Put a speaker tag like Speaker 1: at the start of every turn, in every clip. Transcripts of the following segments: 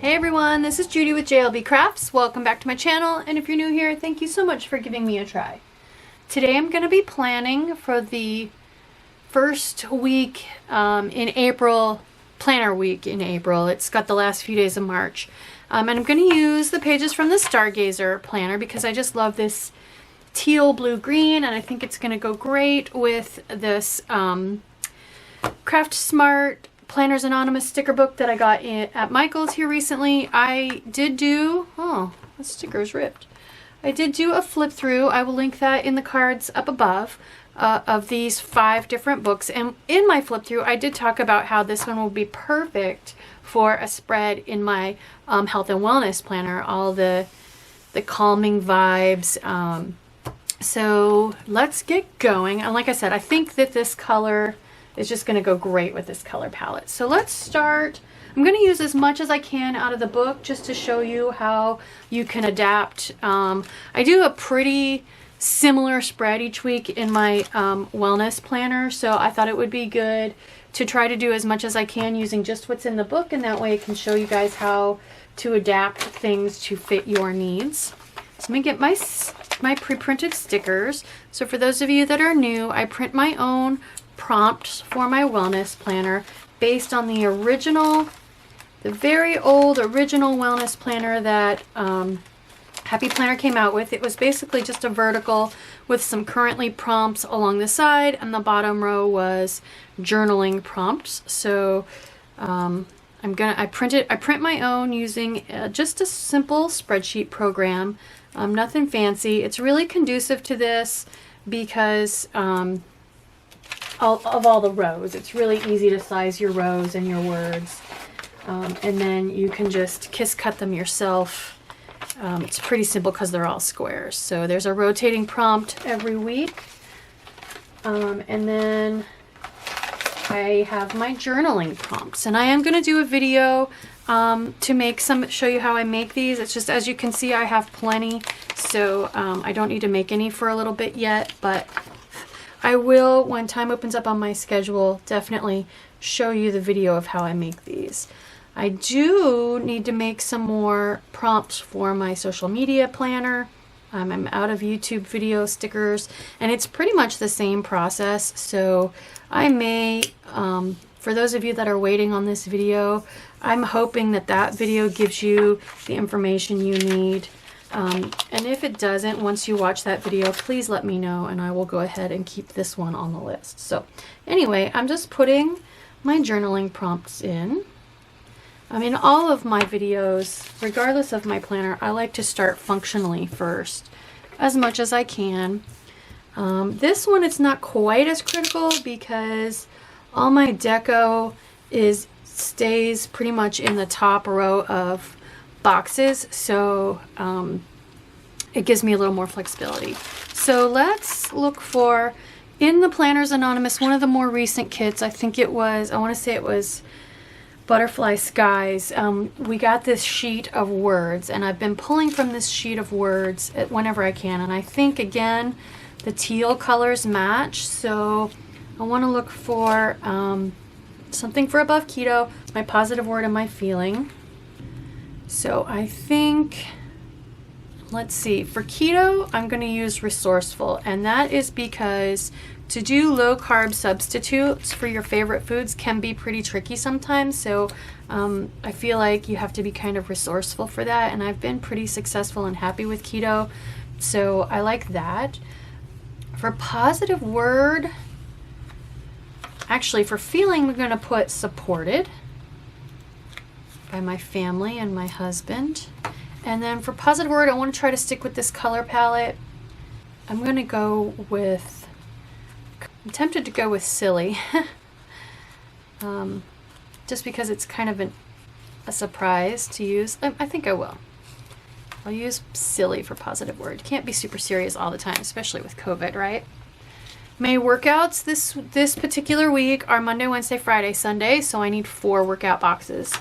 Speaker 1: Hey everyone, this is Judy with JLBCrafts. Welcome back to my channel, and if you're new here, thank you so much for giving me a try. Today I'm going to be planning for the first week in April, planner week in April. It's got the last few days of March. And I'm going to use the pages from the Stargazer planner because I just love this teal, blue, green, and I think it's going to go great with this Craft Smart Planners Anonymous sticker book that I got at Michael's here recently. I did do, oh, the sticker's ripped. I did do a flip through. I will link that in the cards up above of these 5 different books. And in my flip through, I did talk about how this one will be perfect for a spread in my health and wellness planner. All the calming vibes. So let's get going. And like I said, I think that this color is just going to go great with this color palette. So let's start. I'm going to use as much as I can out of the book just to show you how you can adapt. I do a pretty similar spread each week in my wellness planner, so I thought it would be good to try to do as much as I can using just what's in the book, and that way I can show you guys how to adapt things to fit your needs. So let me get my pre-printed stickers. So for those of you that are new, I print my own prompts for my wellness planner based on the original, the very old original wellness planner that Happy Planner came out with. It was basically just a vertical with some currently prompts along the side, and the bottom row was journaling prompts. So I print my own using just a simple spreadsheet program, nothing fancy. It's really conducive to this because of all the rows. It's really easy to size your rows and your words, and then you can just cut them yourself. It's pretty simple because they're all squares. So there's a rotating prompt every week, and then I have my journaling prompts, and I am going to do a video to make show you how I make these. It's just, as you can see, I have plenty, so I don't need to make any for a little bit yet, but I will, when time opens up on my schedule, definitely show you the video of how I make these. I do need to make some more prompts for my social media planner. I'm out of YouTube video stickers, and it's pretty much the same process. So I may, for those of you that are waiting on this video, I'm hoping that video gives you the information you need. And if it doesn't, once you watch that video, please let me know and I will go ahead and keep this one on the list. So anyway, I'm just putting my journaling prompts in. In all of my videos, regardless of my planner, I like to start functionally first, as much as I can. This one, it's not quite as critical because all my deco stays pretty much in the top row of boxes, so it gives me a little more flexibility. So let's look for, in the Planners Anonymous, one of the more recent kits, I think it was, I want to say it was Butterfly Skies. We got this sheet of words, and I've been pulling from this sheet of words whenever I can, and I think, again, the teal colors match, so I want to look for something for above keto, my positive word and my feeling. So I think, let's see, for keto, I'm going to use resourceful, and that is because to do low carb substitutes for your favorite foods can be pretty tricky sometimes. So I feel like you have to be kind of resourceful for that, and I've been pretty successful and happy with keto, so I like that. For positive word, actually for feeling, we're going to put supported by my family and my husband. And then for positive word, I want to try to stick with this color palette. I'm going to go with, I'm tempted to go with silly. Just because it's kind of a surprise to use. I think I will. I'll use silly for positive word. You can't be super serious all the time, especially with COVID, right? My workouts this particular week are Monday, Wednesday, Friday, Sunday, so I need 4 workout boxes.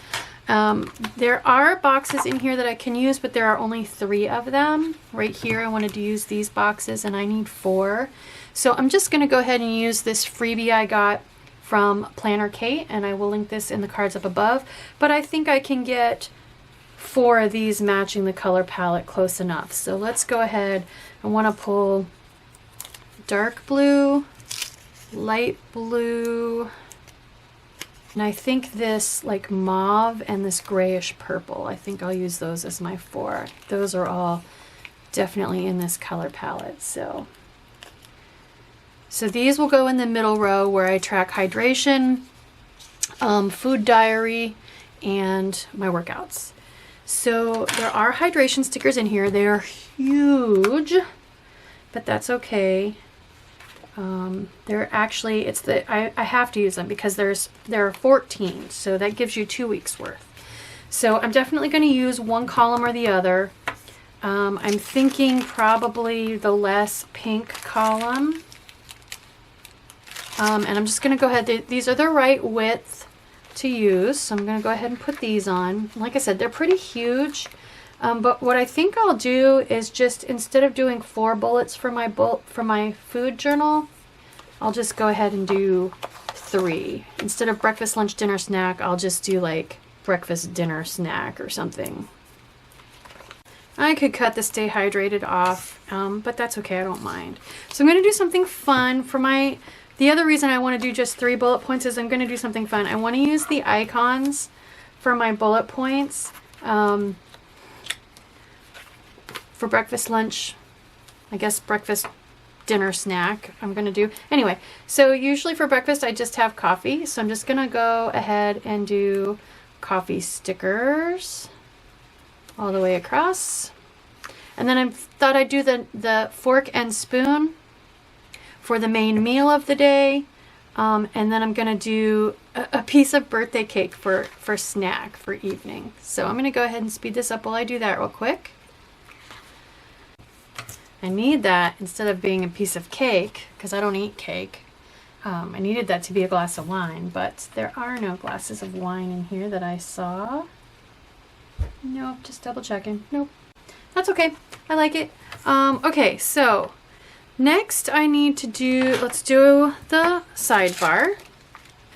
Speaker 1: There are boxes in here that I can use, but there are only 3 of them. Right here, I wanted to use these boxes, and I need 4. So I'm just going to go ahead and use this freebie I got from Planner Kate, and I will link this in the cards up above. But I think I can get 4 of these matching the color palette close enough. So let's go ahead. I want to pull dark blue, light blue, and I think this like mauve and this grayish purple. I think I'll use those as my 4. Those are all definitely in this color palette. So these will go in the middle row where I track hydration, food diary, and my workouts. So there are hydration stickers in here. They are huge, but that's okay. They're actually, I have to use them because there are 14, so that gives you 2 weeks worth. So I'm definitely going to use one column or the other. I'm thinking probably the less pink column. And I'm just going to go ahead, these are the right width to use, so I'm going to go ahead and put these on. Like I said, they're pretty huge, but what I think I'll do is just, instead of doing 4 bullets for my food journal, I'll just go ahead and do 3. Instead of breakfast, lunch, dinner, snack, I'll just do like breakfast, dinner, snack or something. I could cut the stay hydrated off, but that's okay, I don't mind. So I'm going to do something fun for the other reason I want to do just 3 bullet points is I'm going to do something fun. I want to use the icons for my bullet points for breakfast, lunch, I guess breakfast, dinner, snack I'm going to do. Anyway, so usually for breakfast I just have coffee. So I'm just going to go ahead and do coffee stickers all the way across. And then I thought I'd do the fork and spoon for the main meal of the day, and then I'm gonna do a piece of birthday cake for snack for evening. So I'm gonna go ahead and speed this up while I do that real quick. I need that instead of being a piece of cake, because I don't eat cake. I needed that to be a glass of wine, but there are no glasses of wine in here that I saw. Nope, just double checking. Nope, that's okay, I like it. Okay, so next I need to do, let's do the sidebar.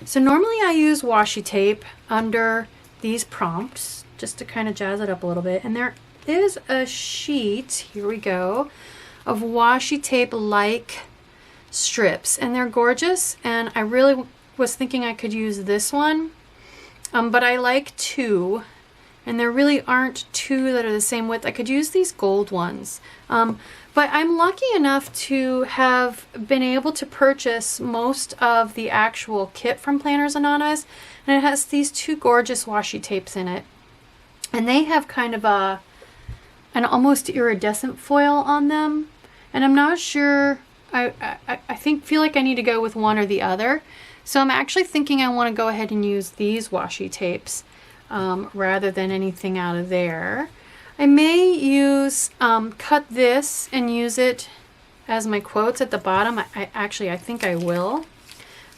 Speaker 1: So normally I use washi tape under these prompts just to kind of jazz it up a little bit. And there is a sheet, here we go, of washi tape like strips. And they're gorgeous. And I really was thinking I could use this one, but I like 2. And there really aren't 2 that are the same width. I could use these gold ones. But I'm lucky enough to have been able to purchase most of the actual kit from Planners Anonymous, and it has these 2 gorgeous washi tapes in it. And they have kind of an almost iridescent foil on them. And I'm not sure, I feel like I need to go with one or the other. So I'm actually thinking I want to go ahead and use these washi tapes rather than anything out of there. I may use, cut this and use it as my quotes at the bottom. I think I will.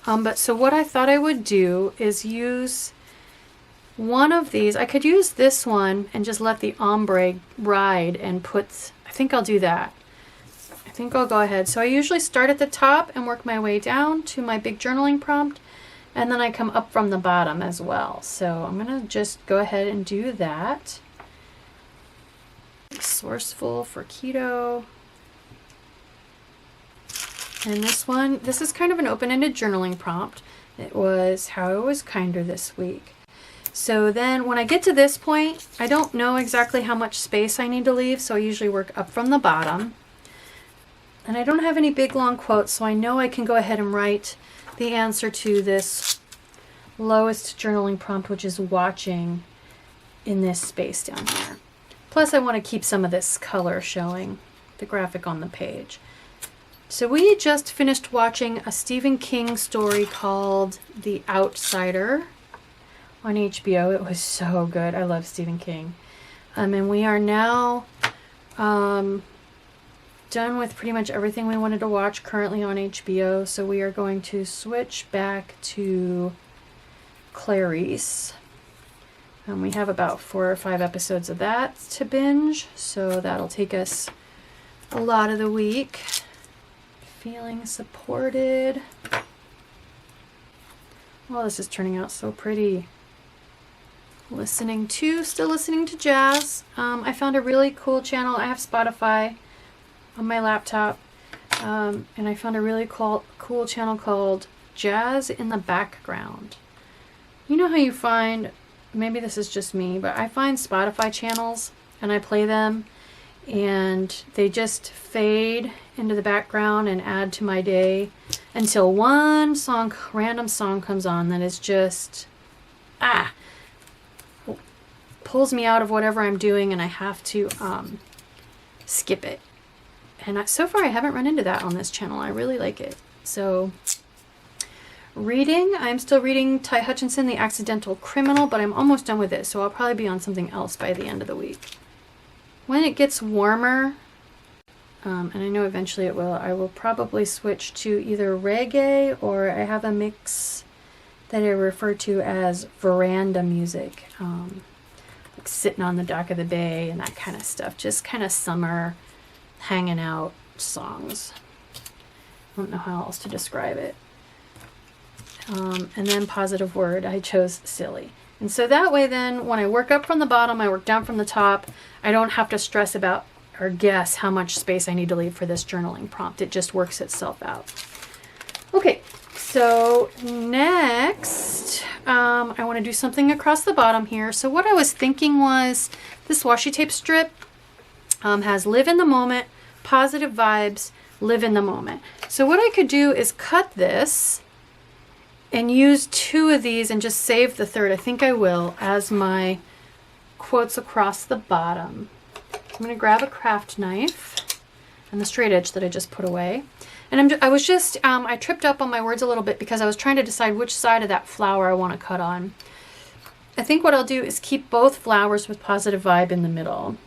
Speaker 1: But so what I thought I would do is use one of these. I could use this one and just let the ombre ride and put, I think I'll do that. I think I'll go ahead. So I usually start at the top and work my way down to my big journaling prompt. And then I come up from the bottom as well. So I'm going to just go ahead and do that. Resourceful for keto. And this is kind of an open-ended journaling prompt. It was how I was kinder this week. So then when I get to this point, I don't know exactly how much space I need to leave, so I usually work up from the bottom. And I don't have any big long quotes, so I know I can go ahead and write the answer to this lowest journaling prompt, which is watching, in this space down here. Plus I want to keep some of this color showing, the graphic on the page. So we just finished watching a Stephen King story called The Outsider on HBO. It was so good. I love Stephen King. And we are now done with pretty much everything we wanted to watch currently on HBO. So we are going to switch back to Clarice. We have about 4 or 5 episodes of that to binge, so that'll take us a lot of the week. Feeling supported. Oh, this is turning out so pretty. Still listening to jazz. I found a really cool channel. I have Spotify on my laptop, and I found a really cool channel called Jazz in the Background. You know how you find, maybe this is just me, but I find Spotify channels and I play them and they just fade into the background and add to my day until one random song comes on that is just, pulls me out of whatever I'm doing and I have to skip it. And so far I haven't run into that on this channel. I really like it. So reading, I'm still reading Ty Hutchinson, The Accidental Criminal, but I'm almost done with it, so I'll probably be on something else by the end of the week. When it gets warmer, and I know eventually it will, I will probably switch to either reggae, or I have a mix that I refer to as veranda music, like sitting on the dock of the bay and that kind of stuff, just kind of summer hanging out songs. I don't know how else to describe it. And then positive word, I chose silly. And so that way then, when I work up from the bottom, I work down from the top, I don't have to stress about or guess how much space I need to leave for this journaling prompt. It just works itself out. Okay, so next, I want to do something across the bottom here. So what I was thinking was, this washi tape strip has live in the moment, positive vibes, live in the moment. So what I could do is cut this and use 2 of these and just save the third. I think I will, as my quotes across the bottom. I'm going to grab a craft knife and the straight edge that I just put away. And I tripped up on my words a little bit because I was trying to decide which side of that flower I want to cut on. I think what I'll do is keep both flowers with positive vibe in the middle.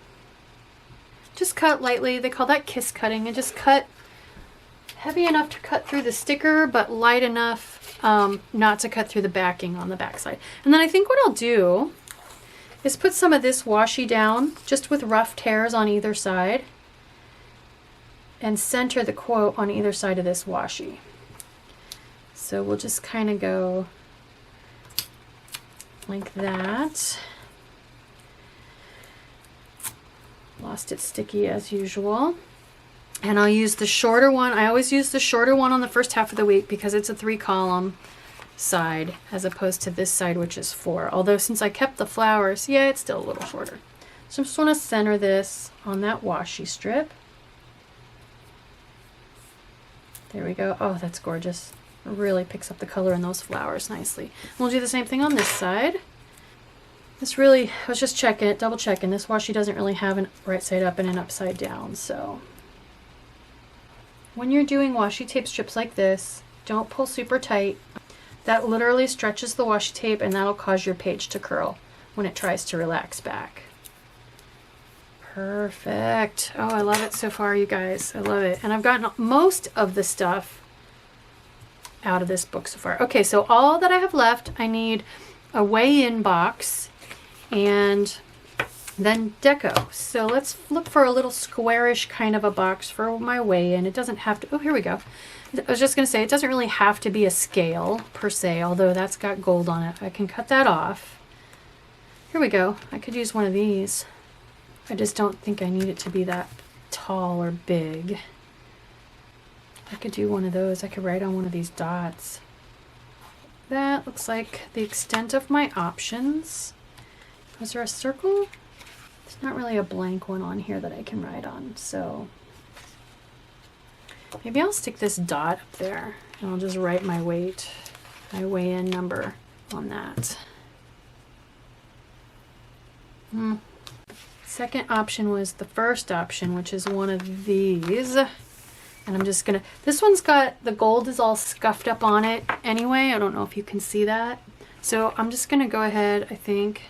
Speaker 1: Just cut lightly. They call that kiss cutting. And just cut heavy enough to cut through the sticker, but light enough not to cut through the backing on the back side. And then I think what I'll do is put some of this washi down, just with rough tears on either side, and center the quote on either side of this washi. So we'll just kind of go like that. Lost it sticky as usual. And I'll use the shorter one. I always use the shorter one on the first half of the week because it's a 3-column side as opposed to this side, which is 4. Although since I kept the flowers, yeah, it's still a little shorter. So I just want to center this on that washi strip. There we go. Oh, that's gorgeous. It really picks up the color in those flowers nicely. And we'll do the same thing on this side. This really, I was just checking it, double checking. This washi doesn't really have a right side up and an upside down, so when you're doing washi tape strips like this, don't pull super tight. That literally stretches the washi tape and that'll cause your page to curl when it tries to relax back. Perfect. Oh, I love it so far, you guys. I love it. And I've gotten most of the stuff out of this book so far. Okay, so all that I have left, I need a weigh-in box and then deco. So let's look for a little squarish kind of a box for my weigh-in. It doesn't have to, oh, here we go. I was just going to say, it doesn't really have to be a scale per se, although that's got gold on it. I can cut that off. Here we go. I could use one of these. I just don't think I need it to be that tall or big. I could do one of those. I could write on one of these dots. That looks like the extent of my options. Was there a circle? There's not really a blank one on here that I can write on, so maybe I'll stick this dot up there and I'll just write my weight, my weigh-in number on that. Second option was the first option, which is one of these. And I'm just gonna, this one's got, the gold is all scuffed up on it anyway. I don't know if you can see that. So I'm just gonna go ahead, I think,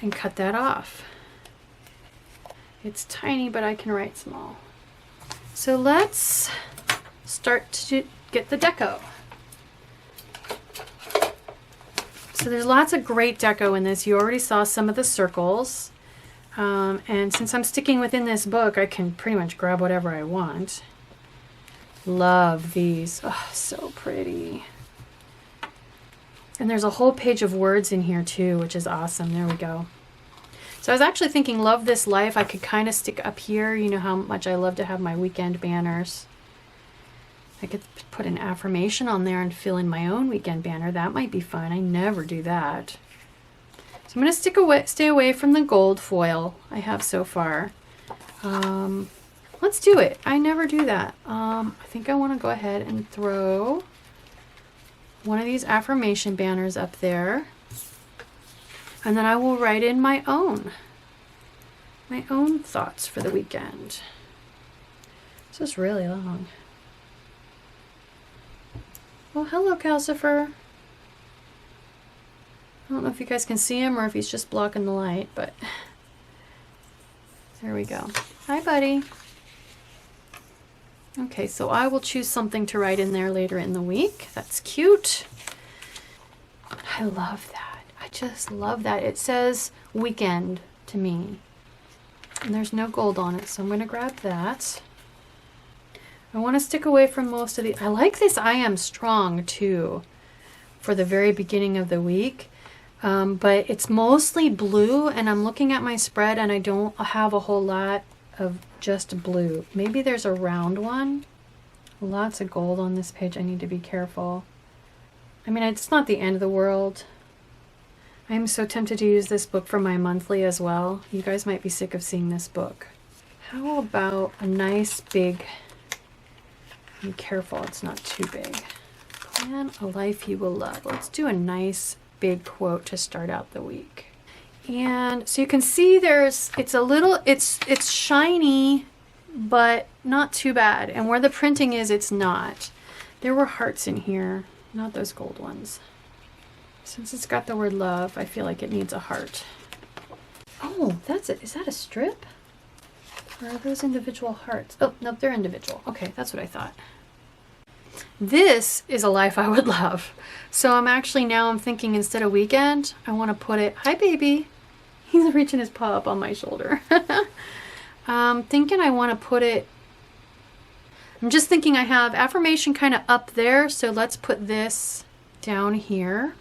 Speaker 1: and cut that off. It's tiny, but I can write small. So let's start to get the deco. So there's lots of great deco in this. You already saw some of the circles. And since I'm sticking within this book, I can pretty much grab whatever I want. Love these. Oh, so pretty. And there's a whole page of words in here too, which is awesome. There we go. So I was actually thinking, love this life. I could kind of stick up here. You know how much I love to have my weekend banners. I could put an affirmation on there and fill in my own weekend banner. That might be fun. I never do that. So I'm going to stay away from the gold foil I have so far. Let's do it. I never do that. I think I want to go ahead and throw one of these affirmation banners up there. And then I will write in my own thoughts for the weekend. This is really long. Oh, hello, Calcifur. I don't know if you guys can see him or if he's just blocking the light, but there we go. Hi, buddy. Okay, so I will choose something to write in there later in the week. That's cute. I love that. I just love that. It says weekend to me. And there's no gold on it, so I'm going to grab that. I want to stick away from most of the... I like this I am strong too for the very beginning of the week. But it's mostly blue, and I'm looking at my spread and I don't have a whole lot of just blue. Maybe there's a round one. Lots of gold on this page. I need to be careful. I mean, it's not the end of the world. I'm so tempted to use this book for my monthly as well. You guys might be sick of seeing this book. How about a nice big... Be careful, it's not too big. Plan a life you will love. Let's do a nice big quote to start out the week. And so you can see it's shiny, but not too bad. And where the printing is, it's not. There were hearts in here, not those gold ones. Since it's got the word love, I feel like it needs a heart. Oh, that's it. Is that a strip? Or are those individual hearts? Oh, no, they're individual. Okay, that's what I thought. This is a life I would love. So I'm thinking instead of weekend, I want to put it, hi baby. He's reaching his paw up on my shoulder. Thinking I want to put it, I'm just thinking I have affirmation kind of up there. So let's put this down here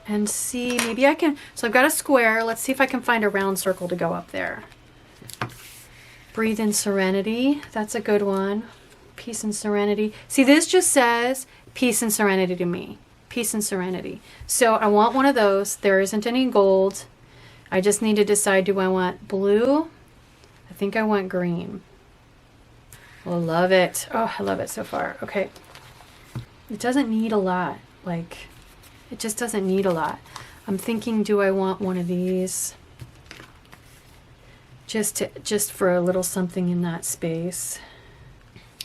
Speaker 1: and see, maybe I can, so I've got a square. Let's see if I can find a round circle to go up there. Breathe in serenity. That's a good one. Peace and serenity. See, this just says peace and serenity to me. Peace and serenity. So I want one of those. There isn't any gold. I just need to decide, do I want blue? I think I want green. Oh, love it. Oh, I love it so far. Okay. It doesn't need a lot. Like, it just doesn't need a lot. I'm thinking, do I want one of these? Just for a little something in that space.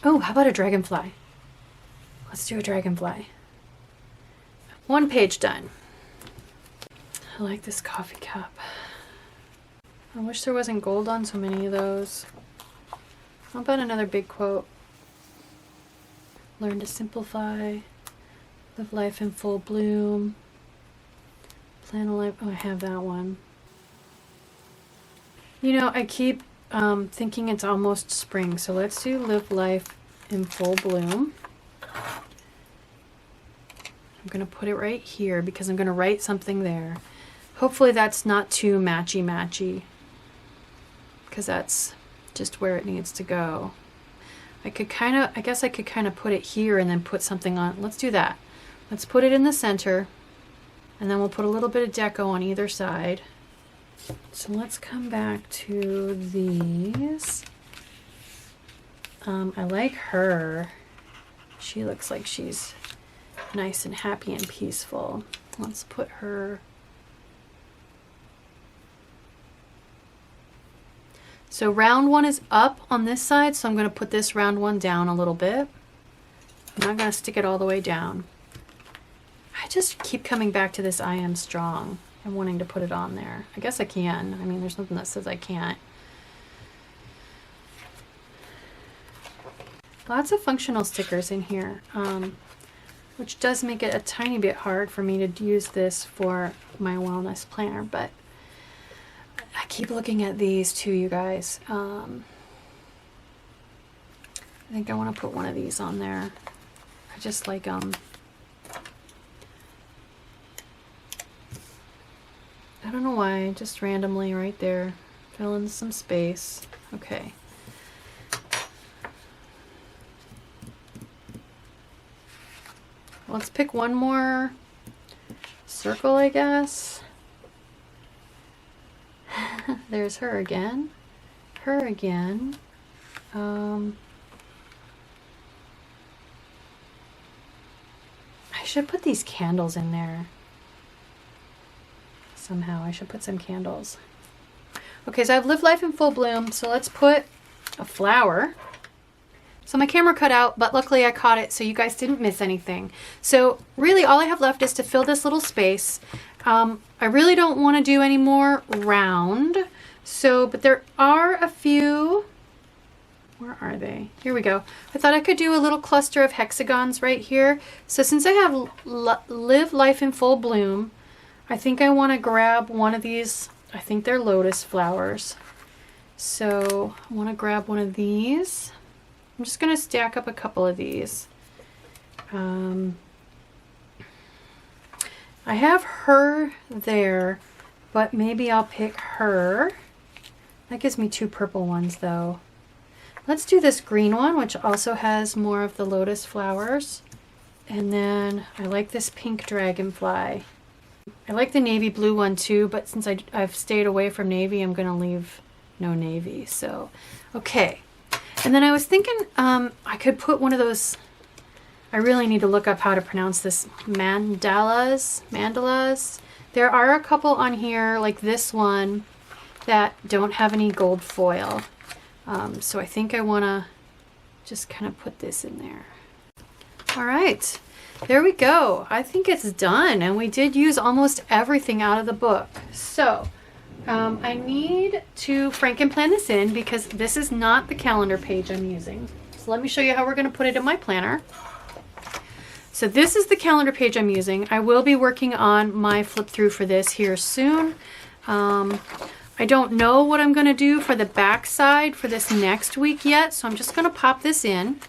Speaker 1: Oh, how about a dragonfly? Let's do a dragonfly. One page done. I like this coffee cup. I wish there wasn't gold on so many of those. How about another big quote? Learn to simplify. Live life in full bloom. Plan a life. Oh, I have that one. You know, I keep thinking it's almost spring, so let's do live life in full bloom. I'm going to put it right here because I'm going to write something there. Hopefully that's not too matchy, because that's just where it needs to go. I guess I could kind of put it here and then put something on. Let's do that. Let's put it in the center, and then we'll put a little bit of deco on either side. So let's come back to these. I like her. She looks like she's nice and happy and peaceful. Let's put her. So round one is up on this side, so I'm going to put this round one down a little bit. I'm not going to stick it all the way down. I just keep coming back to this I am strong. I'm wanting to put it on there. I guess I can. I mean, there's nothing that says I can't. Lots of functional stickers in here, which does make it a tiny bit hard for me to use this for my wellness planner, but I keep looking at these too, you guys. I think I want to put one of these on there. I just like I don't know why, just randomly right there. Fill in some space. Okay. Let's pick one more circle, I guess. There's her again. Her again. I should put these candles in there. Somehow I should put some candles. Okay, so I've lived life in full bloom, so let's put a flower. So my camera cut out, but luckily I caught it so you guys didn't miss anything. So really all I have left is to fill this little space. I really don't want to do any more round. So, but there are a few, where are they? Here we go. I thought I could do a little cluster of hexagons right here. So since I have live life in full bloom, I think I want to grab one of these. I think they're lotus flowers. So I want to grab one of these. I'm just going to stack up a couple of these. I have her there, but maybe I'll pick her. That gives me two purple ones though. Let's do this green one, which also has more of the lotus flowers. And then I like this pink dragonfly. I like the navy blue one too, but since I've stayed away from navy, I'm going to leave no navy. So, okay. And then I was thinking I could put one of those, I really need to look up how to pronounce this, mandalas. There are a couple on here, like this one, that don't have any gold foil. So I think I want to just kind of put this in there. All right, there we go. I think it's done, and we did use almost everything out of the book. So I need to Frankenplan this in because this is not the calendar page I'm using. So let me show you how we're going to put it in my planner. So this is the calendar page I'm using. I will be working on my flip through for this here soon. I don't know what I'm going to do for the back side for this next week yet, so I'm just going to pop this in.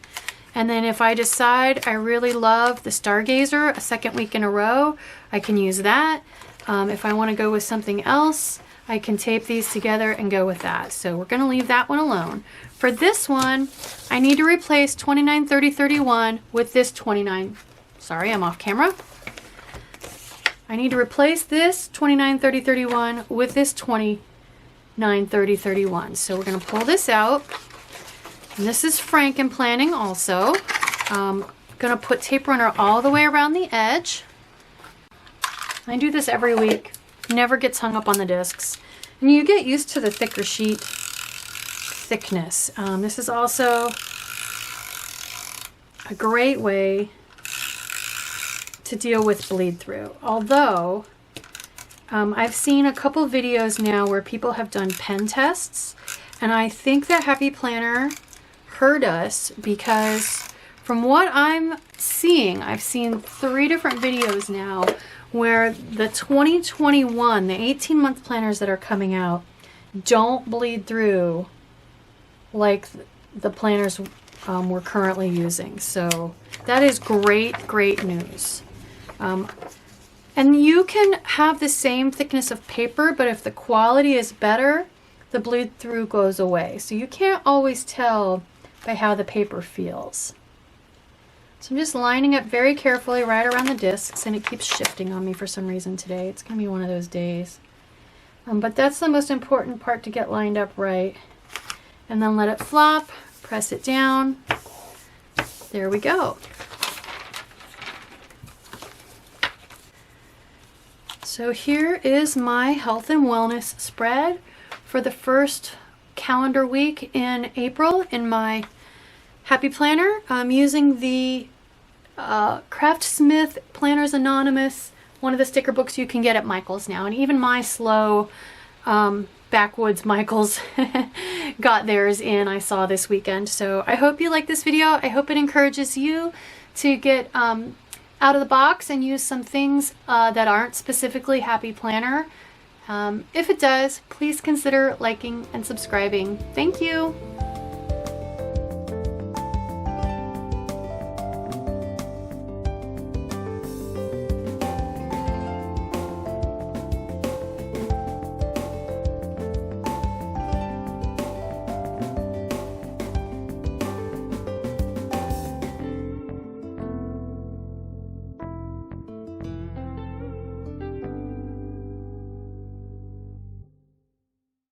Speaker 1: And then if I decide I really love the Stargazer a second week in a row, I can use that. If I want to go with something else, I can tape these together and go with that. So we're going to leave that one alone. For this one, I need to replace 29, 30, 31 with this 29. Sorry, I'm off camera. I need to replace this 29, 30, 31 with this 29, 30, 31. So we're going to pull this out. And this is Frankenplanning also. I'm going to put tape runner all the way around the edge. I do this every week. Never gets hung up on the discs. And you get used to the thicker sheet thickness. This is also a great way to deal with bleed through. Although I've seen a couple videos now where people have done pen tests, and I think that Happy Planner heard us because from what I'm seeing, I've seen 3 different videos now where the 2021, the 18-month planners that are coming out don't bleed through like the planners we're currently using. So that is great news. And you can have the same thickness of paper, but if the quality is better, the bleed through goes away. So you can't always tell by how the paper feels. So I'm just lining up very carefully right around the discs, and it keeps shifting on me for some reason today. It's going to be one of those days. But that's the most important part, to get lined up right. And then let it flop, press it down. There we go. So here is my health and wellness spread for the first calendar week in April in my Happy Planner. I'm using the Craftsmith Planners Anonymous, one of the sticker books you can get at Michael's now. And even my slow backwoods Michael's got theirs in, I saw this weekend. So I hope you like this video. I hope it encourages you to get out of the box and use some things that aren't specifically Happy Planner. If it does, please consider liking and subscribing. Thank you.